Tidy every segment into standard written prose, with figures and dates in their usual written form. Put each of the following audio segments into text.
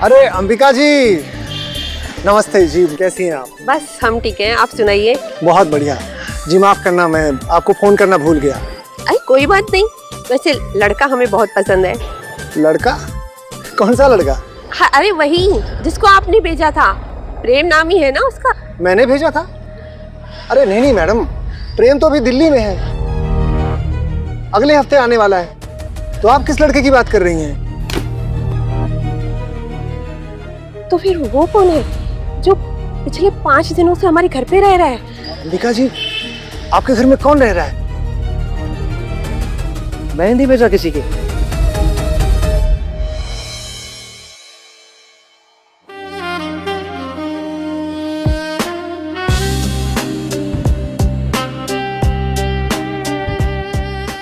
अरे अंबिका जी, नमस्ते जी, कैसी हैं आप? बस हम ठीक हैं, आप सुनाइए। बहुत बढ़िया जी। माफ करना, मैं आपको फोन करना भूल गया। अरे कोई बात नहीं, वैसे लड़का हमें बहुत पसंद है। लड़का? कौन सा लड़का? हाँ, अरे वही जिसको आपने भेजा था, प्रेम नाम ही है ना उसका। मैंने भेजा था? अरे नहीं नहीं मैडम, प्रेम तो अभी दिल्ली में है, अगले हफ्ते आने वाला है। तो आप किस लड़के की बात कर रही हैं? तो फिर वो कौन है जो पिछले 5 दिनों से हमारे घर पे रह रहा है? अंबिका जी, आपके घर में कौन रह रहा है? मैंने नहीं भेजा किसी के।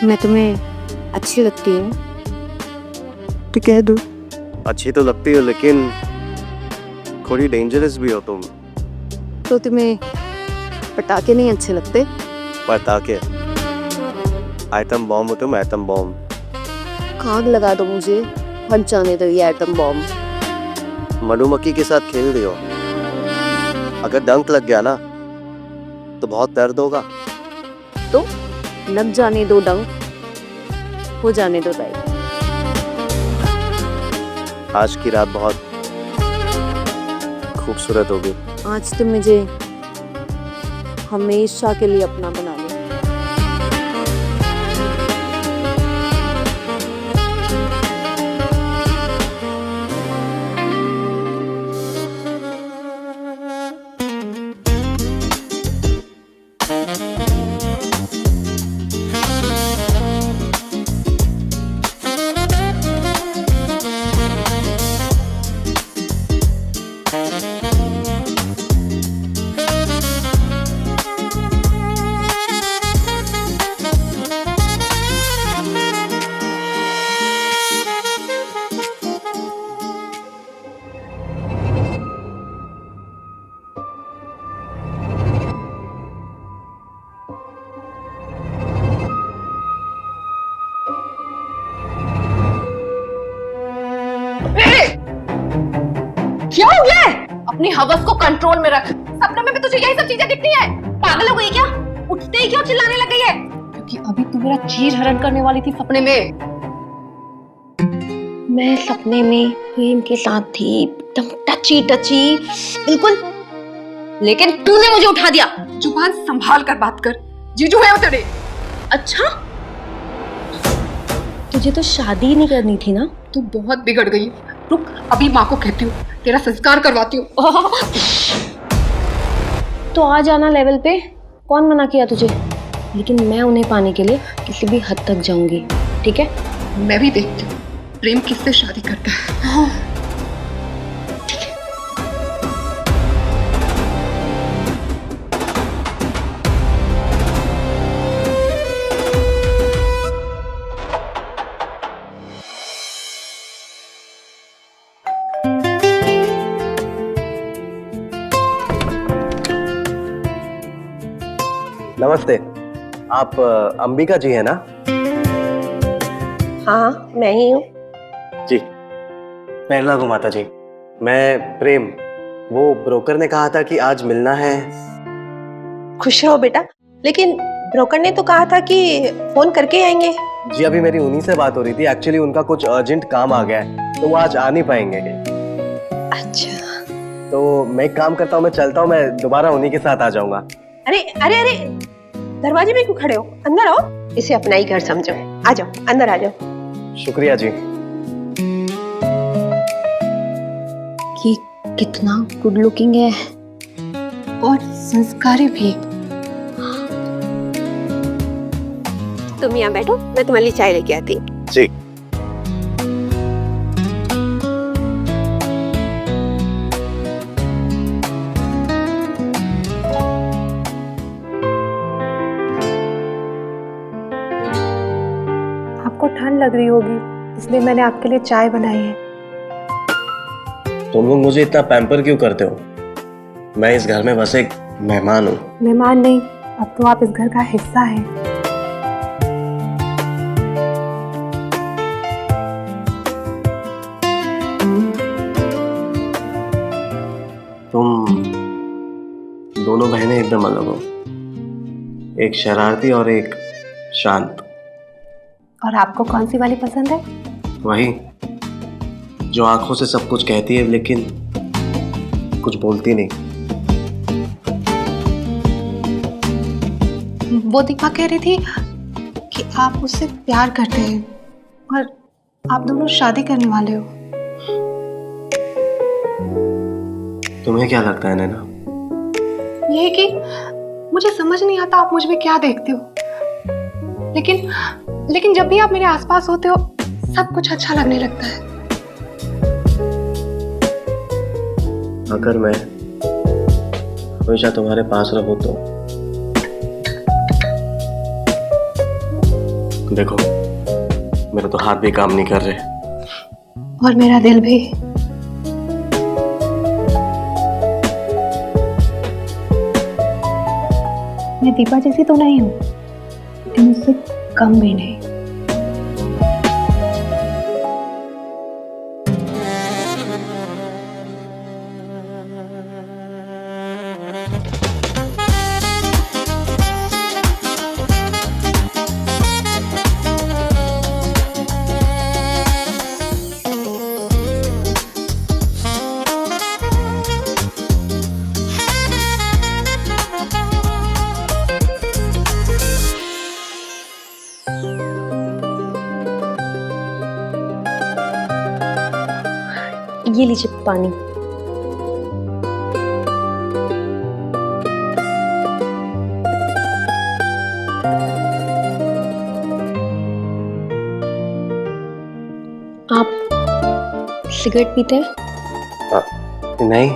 मैं तुम्हें अच्छी लगती हूँ तो कह दो। अच्छी तो लगती हो लेकिन थोड़ी डेंजरस भी हो तुम। तो तुम्हें पटाखे नहीं अच्छे लगते? पटाखे? आइटम बॉम्ब हो तुम, आइटम बॉम्ब। आग लगा दो मुझे, फट जाने दो ये एटम बॉम्ब। मधुमक्खी के साथ खेल रही हो, अगर डंक लग गया ना तो बहुत दर्द होगा। तो लग जाने दो डंक, हो जाने दो टाइप। आज की रात बहुत खूबसूरत होगी। आज तुम मुझे हमेशा के लिए अपना बना लो। क्या हो गया है? अपनी हवस को कंट्रोल में रख। सपने में भी तुझे यही सब चीजें दिखती है? पागल हो गई क्या? उठते ही क्यों चिल्लाने लग गई है? क्योंकि अभी तू मेरा चीर हरण करने वाली थी सपने में। मैं सपने में प्रेम के साथ थी, एकदम टची टची बिल्कुल, लेकिन तूने मुझे उठा दिया। जुबान संभाल कर बात कर, जीजू है वो तेरे। अच्छा, तुझे तो शादी नहीं करनी थी ना? तू बहुत बिगड़ गई। रुक, अभी माँ को कहती हूँ, तेरा संस्कार करवाती हूँ। तो आ जाना लेवल पे, कौन मना किया तुझे? लेकिन मैं उन्हें पाने के लिए किसी भी हद तक जाऊंगी, ठीक है? मैं भी देखती हूँ प्रेम किससे शादी करता है। नमस्ते, आप अंबिका जी है ना? हाँ, मैं ही हूँ। जी, पहला को माता जी, मैं प्रेम। वो ब्रोकर ने कहा था कि आज मिलना है। खुश रहो बेटा, लेकिन ब्रोकर ने तो कहा था कि फोन करके आएंगे। जी अभी मेरी उन्हीं से बात हो रही थी, एक्चुअली उनका कुछ अर्जेंट काम आ गया है तो वो आज आ नहीं पाएंगे। अच्छा, तो मैं एक काम करता हूँ, मैं चलता हूँ, मैं दोबारा उन्हीं के साथ आ जाऊंगा। अरे अरे अरे, दरवाजे में क्यों खड़े हो? अंदर आओ, इसे अपना ही घर समझो। आ जाओ, अंदर आ जाओ। शुक्रिया जी। ये कितना गुड लुकिंग है और संस्कारी भी। तुम यहाँ बैठो, मैं तुम्हारे लिए चाय लेके आती। जी। आपको ठंड लग रही होगी, इसलिए मैंने आपके लिए चाय बनाई है। तुम लोग मुझे इतना पैम्पर क्यों करते हो? मैं इस घर में बस एक मेहमान हूँ। मेहमान नहीं, अब तो आप इस घर का हिस्सा हैं। दोनों बहनें एकदम अलग हो, एक शरारती और एक शांत। और आपको कौन सी वाली पसंद है? वही जो आंखों से सब कुछ कहती है लेकिन कुछ बोलती नहीं। वो दीपा कह रही थी कि आप उससे प्यार करते हैं और आप दोनों शादी करने वाले हो। तुम्हें क्या लगता है नैना? ये है कि मुझे समझ नहीं आता आप मुझ में क्या देखते हो, लेकिन जब भी आप मेरे आसपास होते हो सब कुछ अच्छा लगने लगता है। अगर मैं हमेशा तुम्हारे पास रहूं तो देखो, मेरे तो हाथ भी काम नहीं कर रहे और मेरा दिल भी। मैं दीपा जैसी तो नहीं हूँ, लेकिन उससे कम भी नहीं। ये लीजिए पानी। आप सिगरेट पीते हैं? नहीं।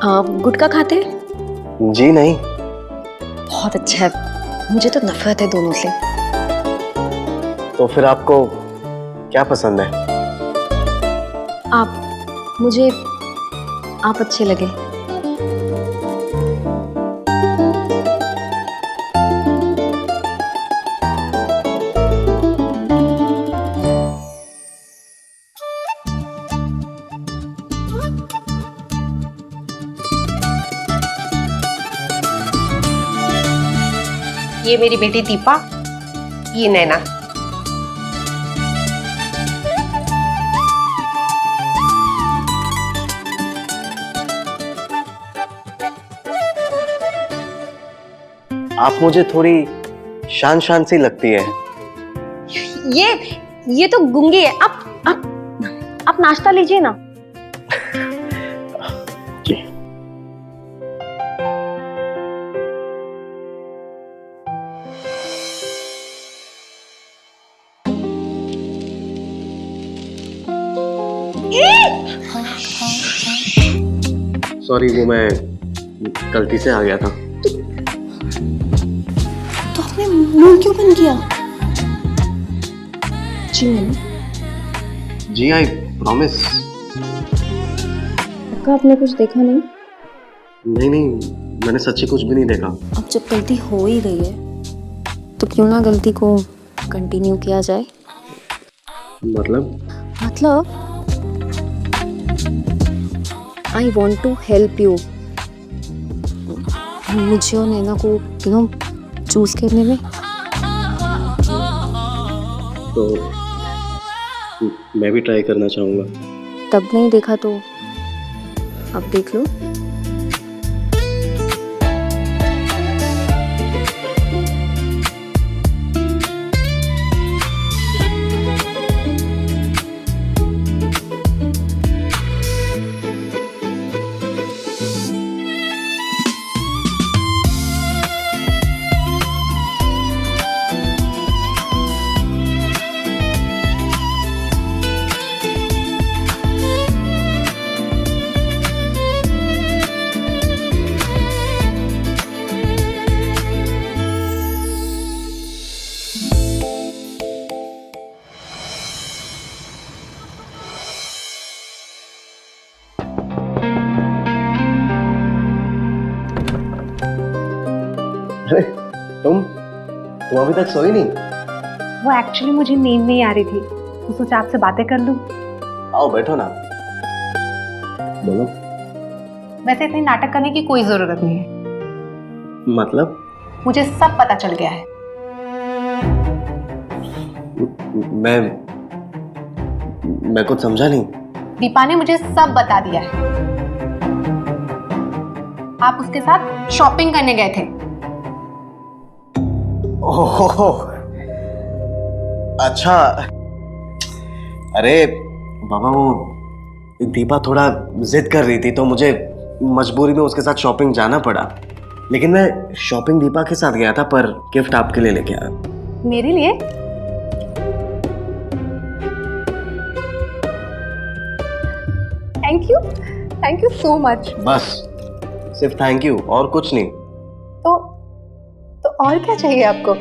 आप गुटखा खाते हैं? जी नहीं। बहुत अच्छा है, मुझे तो नफरत है दोनों से। तो फिर आपको क्या पसंद है? मुझे आप अच्छे लगे। ये मेरी बेटी दीपा, ये नैना। आप मुझे थोड़ी शान शान सी लगती है। ये तो गुंगी है। आप नाश्ता लीजिए ना। जी। सॉरी, वो मैं गलती से आ गया था। तो आपने मुंह क्यों बंद किया? जी मैंने। जी, आई प्रॉमिस। आपने कुछ देखा नहीं? नहीं, मैंने सच्ची कुछ भी नहीं देखा। अब जब गलती हो ही गई है तो क्यों ना गलती को कंटिन्यू किया जाए। मतलब I want to help you. मुझे और नैना को चूज करने में। तो मैं भी ट्राई करना चाहूँगा। तब नहीं देखा तो अब देख लो। अरे तुम अभी तक सोई नहीं? वो एक्चुअली मुझे नींद नहीं आ रही थी तो सोचा आपसे बातें कर लूं। आओ बैठो ना। बोलो। वैसे इतनी नाटक करने की कोई जरूरत नहीं है। मतलब? मुझे सब पता चल गया है। मैं कुछ समझा नहीं। दीपा ने मुझे सब बता दिया है। आप उसके साथ शॉपिंग करने गए थे। ओह, अच्छा। अरे बाबा, वो दीपा थोड़ा जिद कर रही थी तो मुझे मजबूरी में उसके साथ शॉपिंग जाना पड़ा। लेकिन मैं शॉपिंग दीपा के साथ गया था, पर गिफ्ट आपके लिए लेके आया। मेरे लिए? Thank you so much. बस सिर्फ थैंक यू और कुछ नहीं। तो और क्या चाहिए आपको?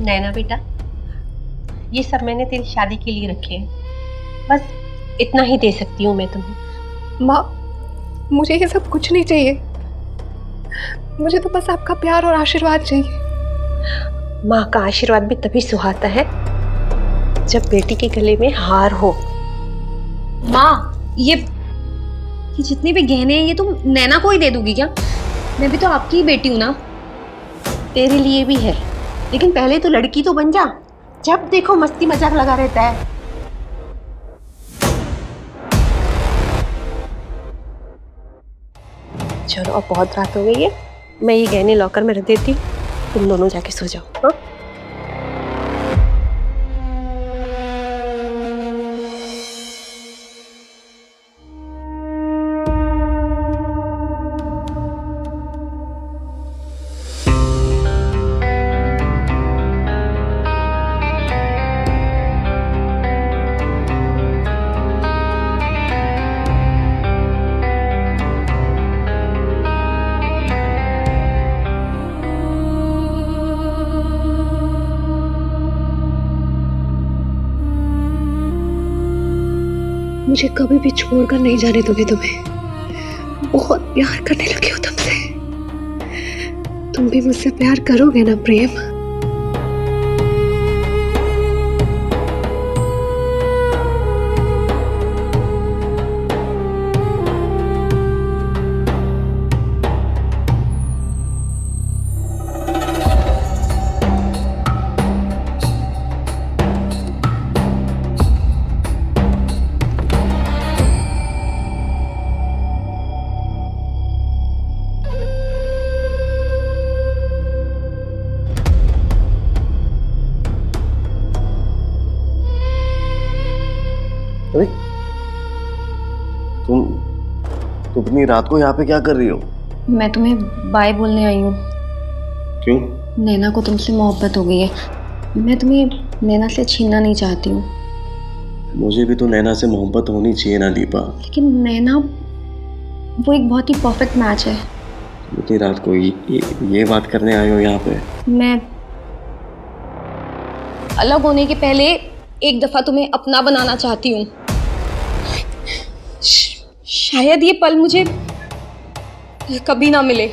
नैना बेटा, ये सब मैंने तेरी शादी के लिए रखे हैं। बस इतना ही दे सकती हूँ मैं तुम्हें। माँ, मुझे ये सब कुछ नहीं चाहिए। मुझे तो बस आपका प्यार और आशीर्वाद चाहिए। माँ का आशीर्वाद भी तभी सुहाता है जब बेटी के गले में हार हो। माँ, ये जितने भी गहने हैं ये तुम नैना को ही दे दोगी क्या? मैं भी तो आपकी ही बेटी हूँ ना। तेरे लिए भी है, लेकिन पहले तो लड़की तो बन जा। जब देखो मस्ती मजाक लगा रहता है। चलो अब बहुत रात हो गई है, मैं ये गहने लॉकर में रख देती हूँ, तुम दोनों जाके सो जाओ। हाँ? मुझे कभी भी छोड़कर नहीं जाने दोगे तुम्हें। बहुत प्यार करने लगे हो तुमसे। तुम भी मुझसे प्यार करोगे ना प्रेम? अरे तुम इतनी रात को यहाँ पे क्या कर रही हो? मैं तुम्हें बाय बोलने आई हूँ। क्यों? नैना को तुमसे मोहब्बत हो गई है। मैं तुम्हें नैना से छीनना नहीं चाहती हूँ। मुझे भी तो नैना से मोहब्बत होनी चाहिए ना दीपा। लेकिन नैना वो एक बहुत ही परफेक्ट मैच है। इतनी रात को ये बात करने आए हो यहाँ पे? मैं अलग होने के पहले एक दफा तुम्हें अपना बनाना चाहती हूँ। शायद ये पल मुझे कभी ना मिले।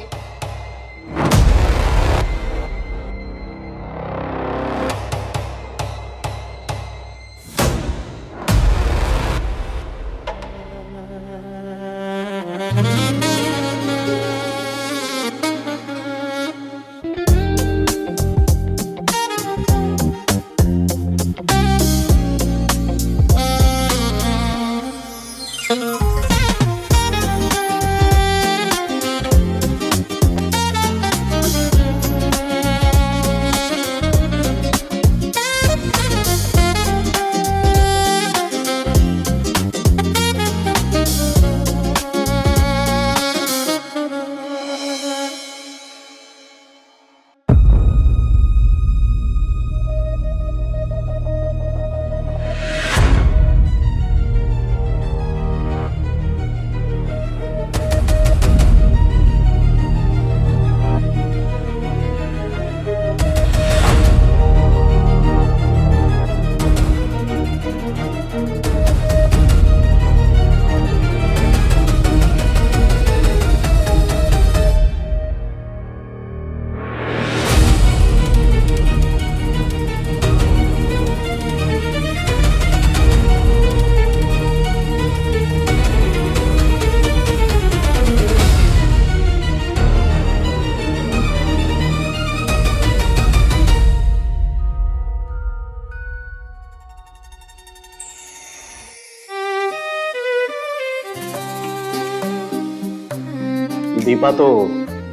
दीपा तो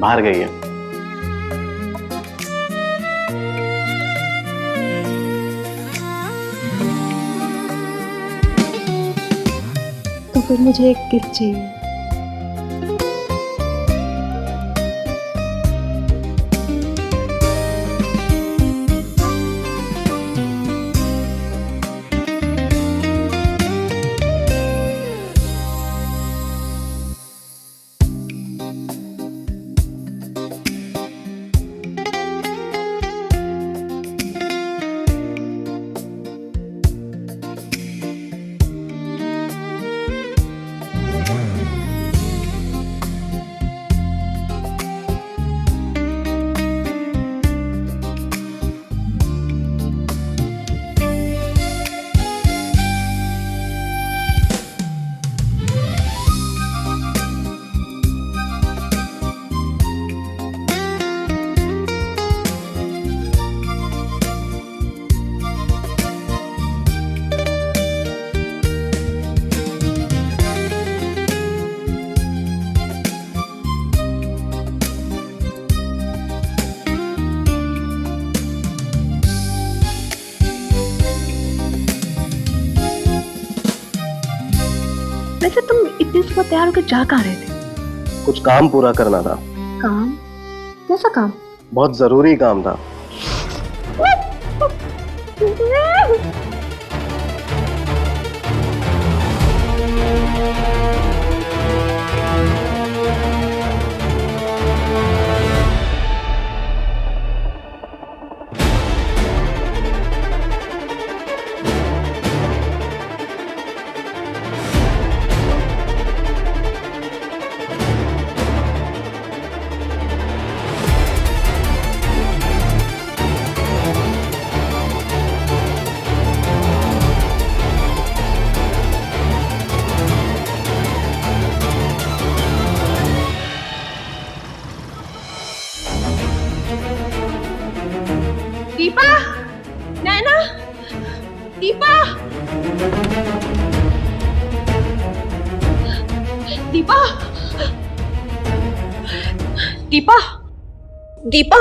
बाहर गई है। तो फिर मुझे एक गिफ्ट चाहिए। वैसे तुम इतनी सुबह तैयार होकर जा कहाँ रहे थे? कुछ काम पूरा करना था। काम? कैसा काम? बहुत जरूरी काम था। दीपा, नैना, दीपा, दीपा, दीपा, दीपा,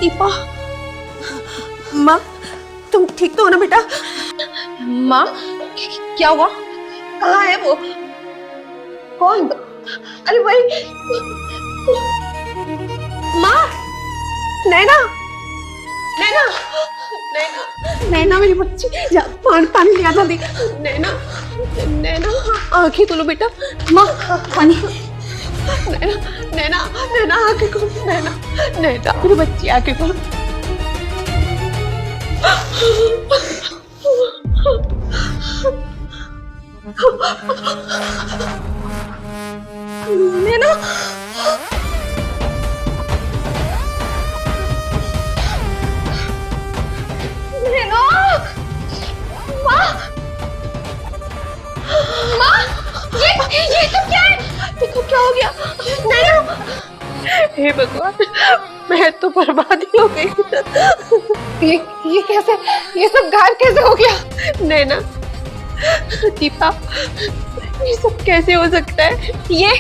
दीपा, माँ, तुम ठीक तो हो ना बेटा? माँ, क्या हुआ? कहाँ है वो? कौन? अरे वही माँ, नैना, नैना, नैना, नैना मेरी बच्ची, जा पानी लिया था, देख, नैना, नैना, आंखें खोलो बेटा, माँ, पानी, नैना, नैना, नैना, आंखें खोलो, नैना, नैना, मेरी बच्ची, आंखें खोलो। नैना, नैना, माँ, माँ, ये सब क्या है? देखो क्या हो गया? नैना, हे भगवान, मैं तो बर्बाद ही हो गई। ये कैसे, ये सब गायब कैसे हो गया? नैना, दीपा, ये सब कैसे हो सकता है? ये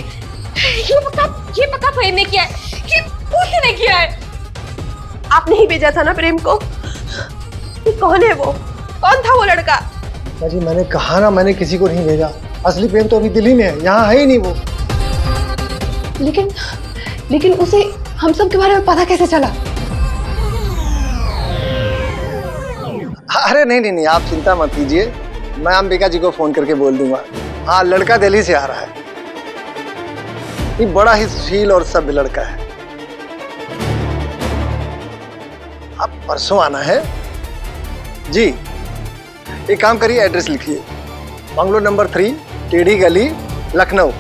पक्का प्रेम ने किया है, ये पूछने ने किया है। आपने ही भेजा था ना प्रेम को? ये कौन है वो? कौन था वो लड़का? जी मैंने कहा ना, मैंने किसी को नहीं भेजा। असली प्रेम तो अभी दिल्ली में है, यहाँ है ही नहीं वो। लेकिन उसे हम सब के बारे में पता कैसे चला? अरे नहीं, आप चिंता मत कीजिए, मैं अंबिका जी को फोन करके बोल दूंगा। हाँ, लड़का दिल्ली से आ रहा है। ये बड़ा ही सुशील और सभ्य लड़का है। आप परसों आना है जी। एक काम करिए, एड्रेस लिखिए, बंगलो नंबर 3, टेढ़ी गली, लखनऊ।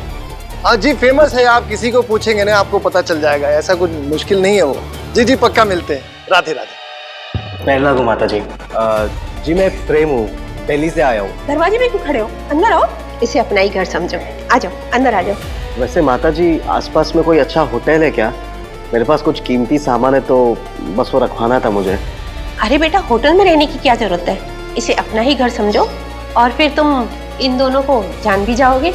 हाँ जी, फेमस है, आप किसी को पूछेंगे ना आपको पता चल जाएगा, ऐसा कुछ मुश्किल नहीं है वो। जी पक्का मिलते हैं। राधे राधे। पहला को माता जी। जी मैं प्रेम हूँ, दिल्ली से आया हूँ। दरवाजे में क्यों खड़े हो? अंदर आओ, इसे अपना ही घर समझो। आ जाओ, अंदर आ जाओ। वैसे माता जी, आसपास में कोई अच्छा होटल है क्या? मेरे पास कुछ कीमती सामान है तो बस वो रखवाना था मुझे। अरे बेटा, होटल में रहने की क्या जरूरत है? इसे अपना ही घर समझो और फिर तुम इन दोनों को जान भी जाओगे।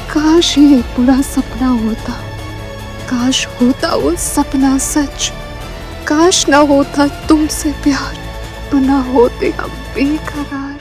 काश ये बुरा सपना होता, काश होता वो सपना सच, काश ना होता तुमसे प्यार, तो ना होते हम बेकरार।